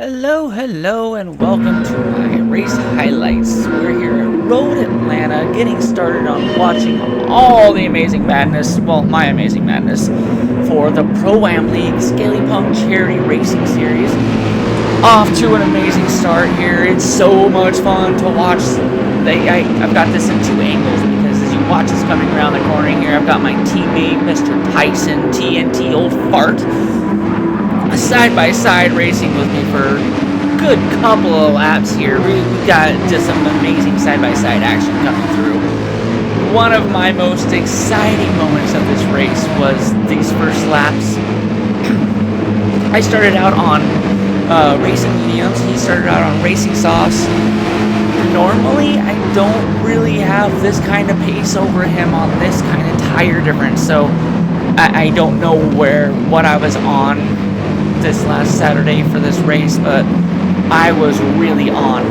Hello, and welcome to my race highlights. We're here at Road Atlanta, getting started on watching all the amazing madness, well, my amazing madness, for the Pro-Am League Scaly Punk Charity Racing Series. Off to an amazing start here. It's so much fun to watch. I've got this in two angles because as you watch us coming around the corner here, I've got my teammate, Mr. Tyson, TNT, old fart, side-by-side racing with me for a good couple of laps here. We've got just some amazing side-by-side action coming through. One of my most exciting moments of this race was these first laps. I started out on racing mediums. He started out on racing softs. Normally, I don't really have this kind of pace over him on this kind of tire difference, so I don't know what I was on this last Saturday for this race, but I was really on.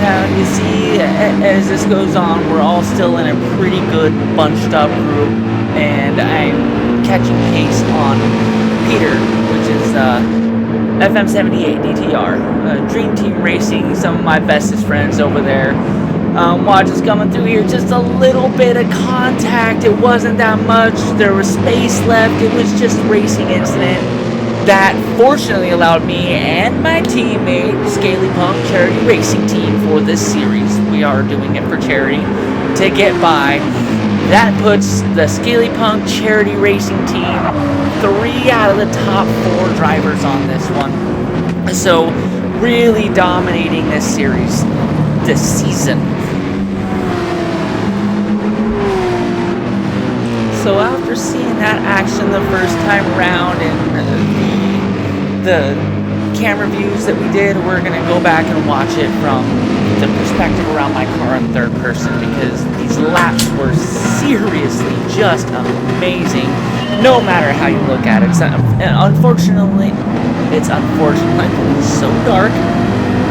Now you see, as this goes on, we're all still in a pretty good bunched up group, and I'm catching pace on Peter, which is FM78 DTR, Dream Team Racing, some of my bestest friends over there. Watch us coming through here, just a little bit of contact. It wasn't that much. There was space left. It was just racing incident that fortunately allowed me and my teammate, Scaly Punk Charity Racing Team, for this series. We are doing it for charity to get by. That puts the Scaly Punk Charity Racing Team 3 out of the top 4 drivers on this one. So really dominating this series this season. So after seeing that action the first time around and the camera views that we did, we're going to go back and watch it from the perspective around my car in third person, because these laps were seriously just amazing no matter how you look at it. Unfortunately, it's so dark.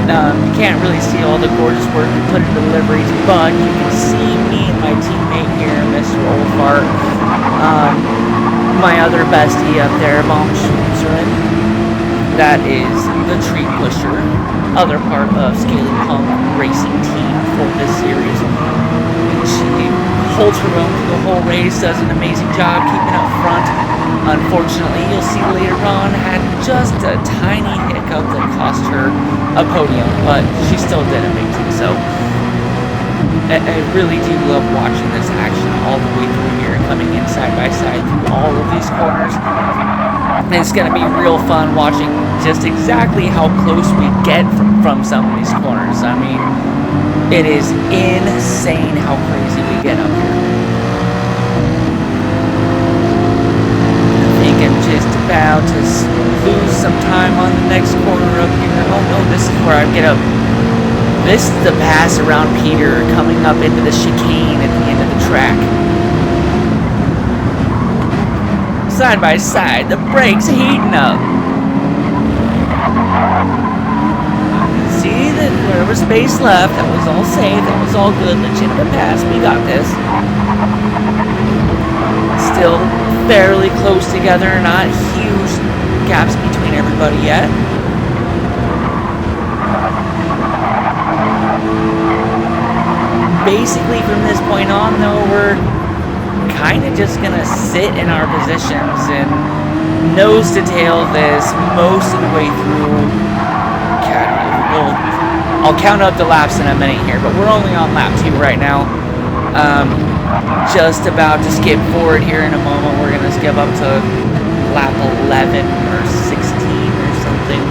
You can't really see all the gorgeous work we put into deliveries, but you can see me and my teammate here, Mr. Old Fart, my other bestie up there, Bomb Schmuserin. That is the Treat Pusher, other part of Scaly Punk Racing Team for this series. She holds her own through the whole race, does an amazing job keeping up front. Unfortunately, you'll see later on, had just a tiny hiccup that cost her a podium, but she still did amazing. So I really do love watching this action all the way through here, coming in side by side through all of these corners. And it's going to be real fun watching just exactly how close we get from some of these corners. I mean, it is insane how crazy we get up here. I'm just about to lose some time on the next corner up here. Oh no, this is where I get up. This is the pass around Peter coming up into the chicane at the end of the track. Side by side, the brakes heating up. See that there was space left. That was all safe. That was all good. Legitimate pass. We got this. Still fairly close together, not huge gaps between everybody yet. Basically from this point on though, we're kind of just gonna sit in our positions and nose to tail this most of the way through. I'll count up the laps in a minute here, but we're only on lap 2 right now. Just about to skip forward here in a moment. We're going to skip up to lap 11 or 16 or something.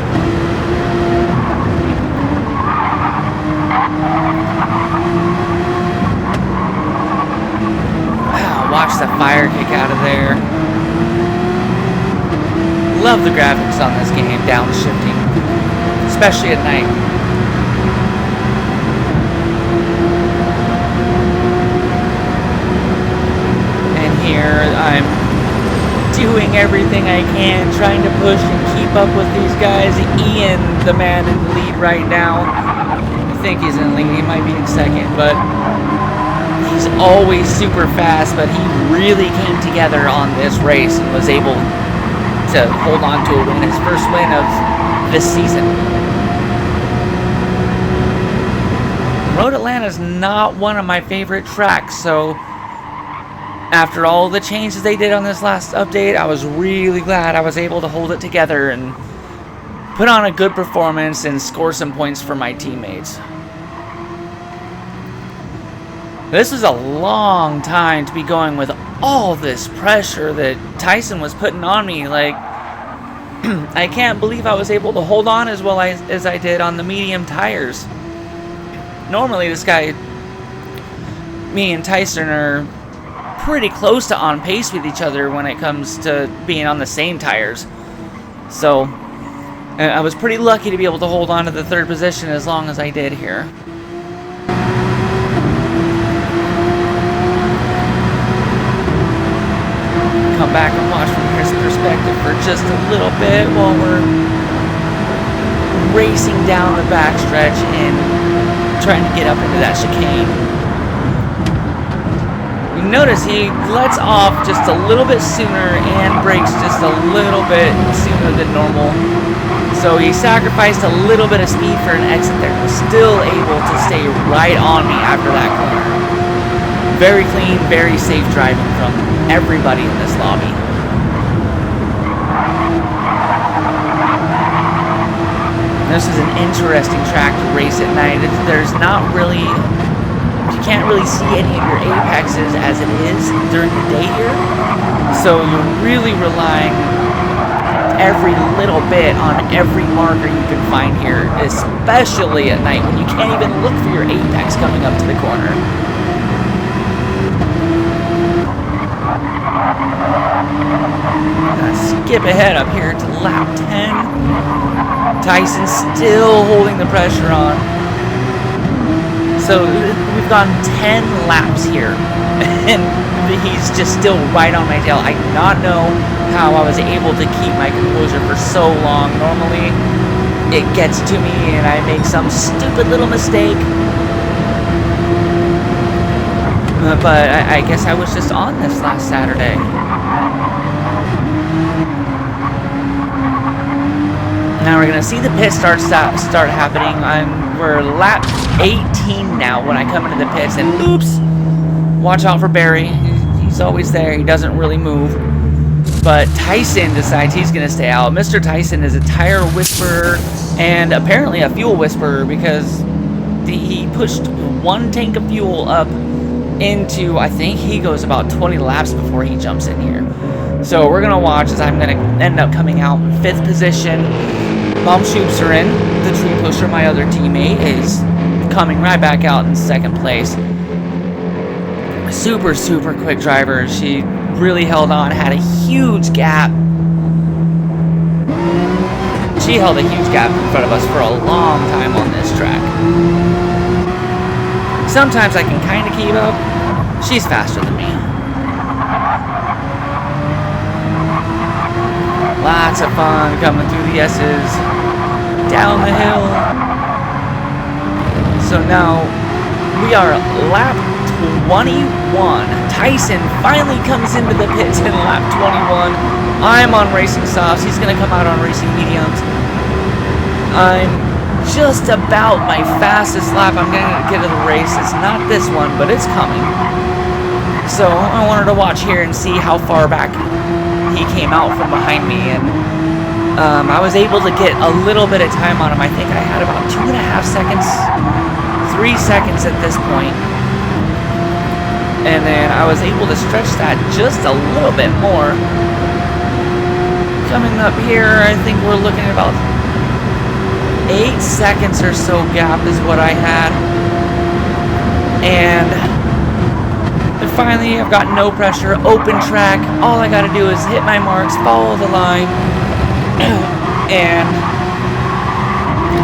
Wow, watch the fire kick out of there. Love the graphics on this game, downshifting, especially at night. Here I'm doing everything I can, trying to push and keep up with these guys. Ian, the man in the lead right now, I think he's in the lead, he might be in second, but he's always super fast. But he really came together on this race and was able to hold on to a win, his first win of this season. Road Atlanta is not one of my favorite tracks, so after all the changes they did on this last update, I was really glad I was able to hold it together and put on a good performance and score some points for my teammates. This was a long time to be going with all this pressure that Tyson was putting on me. Like, I can't believe I was able to hold on as well as I did on the medium tires. Normally this guy, me and Tyson, are pretty close to on pace with each other when it comes to being on the same tires. So I was pretty lucky to be able to hold on to the third position as long as I did here. Come back and watch from his perspective for just a little bit while we're racing down the backstretch and trying to get up into that chicane. You notice he lets off just a little bit sooner and brakes just a little bit sooner than normal. So he sacrificed a little bit of speed for an exit there. Was still able to stay right on me after that corner. Very clean, very safe driving from everybody in this lobby. This is an interesting track to race at night. There's not really, you can't really see any of your apexes as it is during the day here. So you're really relying every little bit on every marker you can find here, especially at night when you can't even look for your apex coming up to the corner. Skip ahead up here to lap 10. Tyson still holding the pressure on. So we've gone 10 laps here, and he's just still right on my tail. I do not know how I was able to keep my composure for so long. Normally, it gets to me and I make some stupid little mistake. But I guess I was just on this last Saturday. Now we're going to see the pit start happening. We're lap 18 now when I come into the pits. And oops! Watch out for Barry. He's always there. He doesn't really move. But Tyson decides he's going to stay out. Mr. Tyson is a tire whisperer and apparently a fuel whisperer because he pushed one tank of fuel up into, I think he goes about 20 laps before he jumps in here. So we're going to watch as I'm going to end up coming out in 5th position. Bomb Shoops are in. The tree pusher, my other teammate, is coming right back out in 2nd place. Super, super quick driver. She really held on, had a huge gap. She held a huge gap in front of us for a long time on this track. Sometimes I can kind of keep up. She's faster than me. Lots of fun coming through the S's, down the hill. So now we are lap 21. Tyson finally comes into the pits in lap 21. I'm on racing softs. He's going to come out on racing mediums. I'm just about my fastest lap I'm going to get of the race. It's not this one, but it's coming. So I wanted to watch here and see how far back he came out from behind me, and I was able to get a little bit of time on him. I think I had about 2.5 seconds, 3 seconds at this point. And then I was able to stretch that just a little bit more. Coming up here, I think we're looking at about 8 seconds or so gap is what I had. And finally, I've got no pressure, open track. All I gotta do is hit my marks, follow the line. And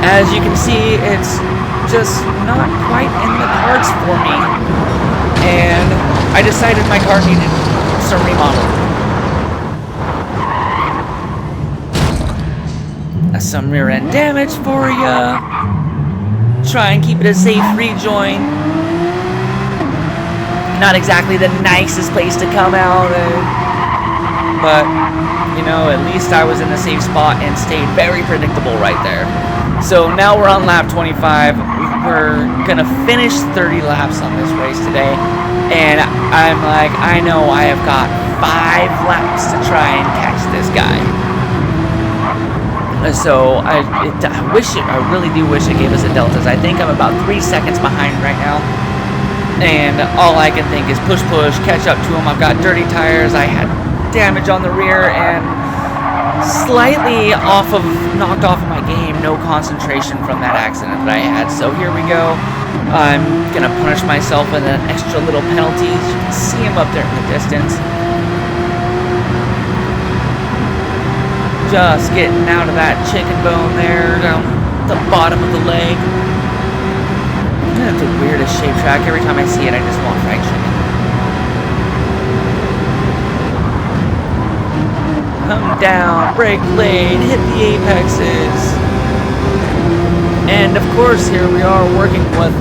as you can see, it's just not quite in the cards for me. And I decided my car needed some remodeling. That's some rear end damage for ya. Try and keep it a safe rejoin. Not exactly the nicest place to come out. but you know, at least I was in a safe spot and stayed very predictable right there. So now we're on lap 25. We're gonna finish 30 laps on this race today, and I'm like, I know I have got 5 laps to try and catch this guy. So I really do wish it gave us a deltas. I think I'm about 3 seconds behind right now, and all I can think is push, catch up to him. I've got dirty tires. I had damage on the rear and slightly knocked off of my game. No concentration from that accident that I had. So here we go. I'm gonna punish myself with an extra little penalty. You can see him up there in the distance. Just getting out of that chicken bone there, down the bottom of the leg. It's the weirdest shaped track. Every time I see it, I just want fried chicken. Come down, brake lane, hit the apexes. And of course, here we are working with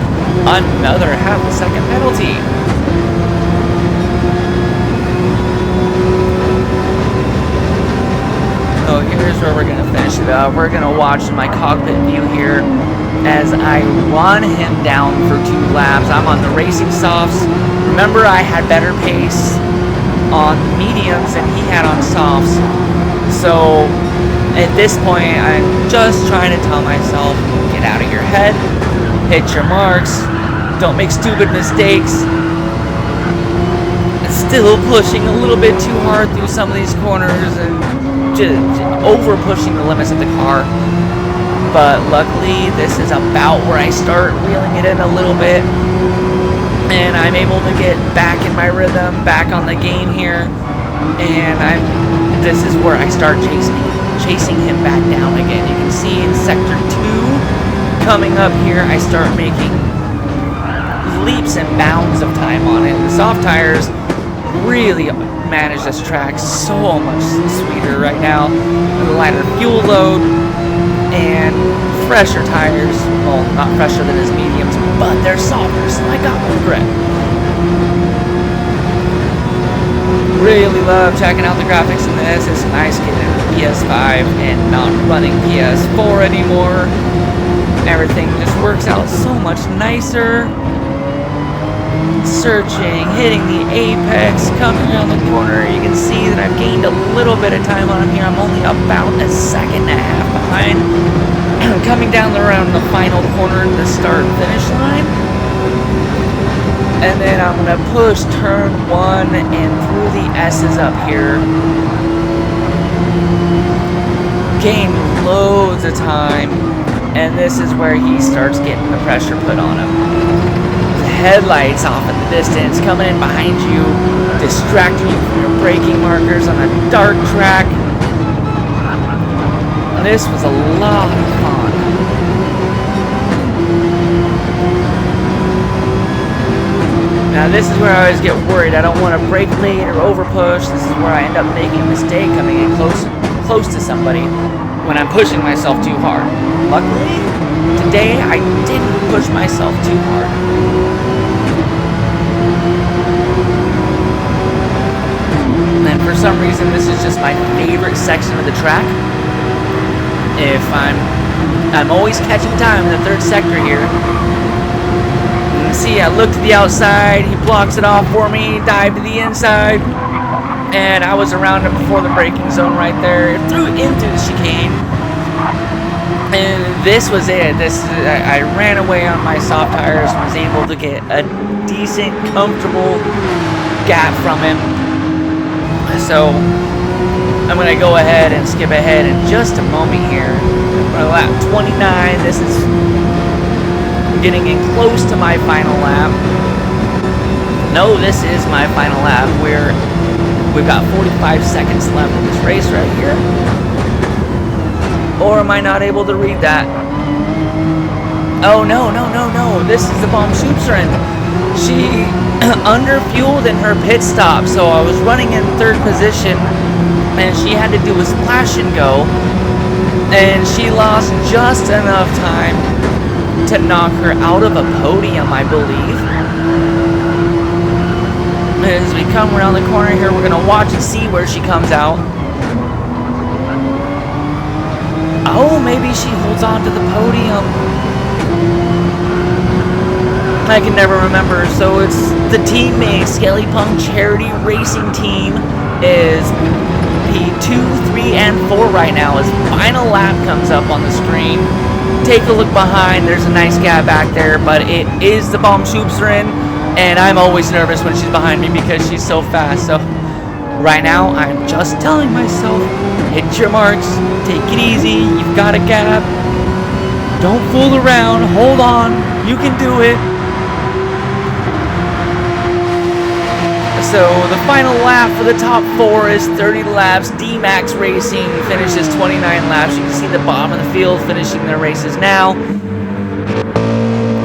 another half-a-second penalty. So here's where we're gonna finish it up. We're gonna watch my cockpit view here as I run him down for 2 laps. I'm on the racing softs. Remember, I had better pace on mediums than he had on softs. So at this point, I'm just trying to tell myself, get out of your head, hit your marks, don't make stupid mistakes. Still pushing a little bit too hard through some of these corners and just over pushing the limits of the car. But luckily, this is about where I start reeling it in a little bit, and I'm able to get back in my rhythm, back on the game here, and this is where I start chasing him back down again. You can see in sector 2 coming up here, I start making leaps and bounds of time on it. The soft tires really manage this track so much sweeter right now with a lighter fuel load and fresher tires. Well, not fresher than his mediums, but they're softer, so I got more grip. Really love checking out the graphics in this. It's nice getting into PS5 and not running PS4 anymore. Everything just works out so much nicer. Searching, hitting the apex, coming around the corner. You can see that I've gained a little bit of time on him here. I'm only about 1.5 seconds behind. Coming down around the final corner, the start-finish line. And then I'm going to push turn 1 and through the S's up here. Gain loads of time. And this is where he starts getting the pressure put on him. Headlights off in the distance, coming in behind you, distracting you from your braking markers on a dark track. This was a lot of fun. Now this is where I always get worried. I don't want to brake late or over push. This is where I end up making a mistake, coming in close to somebody when I'm pushing myself too hard. Luckily, today I didn't push myself too hard. And for some reason, this is just my favorite section of the track. If I'm always catching time in the 3rd sector here. You can see I look to the outside, he blocks it off for me, dive to the inside, and I was around him before the braking zone right there, threw into the chicane. And this was it. I ran away on my soft tires and was able to get a decent, comfortable gap from him. So I'm going to go ahead and skip ahead in just a moment here. We're at lap 29. This is getting in close to my final lap. No, this is my final lap. We've got 45 seconds left in this race right here. Or am I not able to read that? Oh, no. This is the bomb Soupstrin. She underfueled in her pit stop, so I was running in 3rd position, and she had to do a splash and go, and she lost just enough time to knock her out of a podium, I believe. As we come around the corner here, we're going to watch and see where she comes out. Oh, maybe she holds on to the podium. I can never remember. So it's the teammate, Skelly Punk Charity Racing Team is P2, 3, and 4 right now. As final lap comes up on the screen. Take a look behind. There's a nice gap back there, but it is the Bomb Swoopserin, and I'm always nervous when she's behind me because she's so fast. So right now, I'm just telling myself, hit your marks, take it easy, you've got a gap. Don't fool around, hold on, you can do it. So the final lap for the top 4 is 30 laps. D-Max Racing finishes 29 laps. You can see the bottom of the field finishing their races now. I'm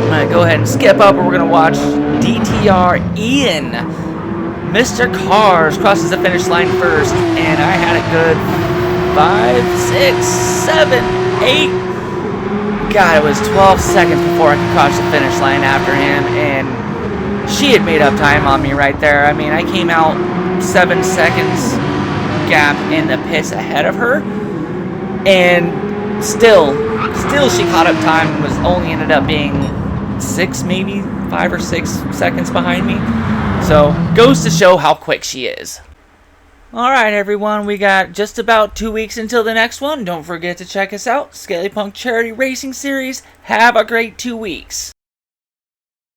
going to go ahead and skip up, and we're going to watch DTR Ian. Mr. Cars crosses the finish line first, and I had a good 5, 6, 7, 8. God, it was 12 seconds before I could cross the finish line after him, and she had made up time on me right there. I mean, I came out 7 seconds gap in the pits ahead of her, and still she caught up time and was only ended up being 6, maybe 5 or 6 seconds behind me. So, goes to show how quick she is. Alright everyone, we got just about 2 weeks until the next one. Don't forget to check us out, Skelly Punk Charity Racing Series. Have a great 2 weeks.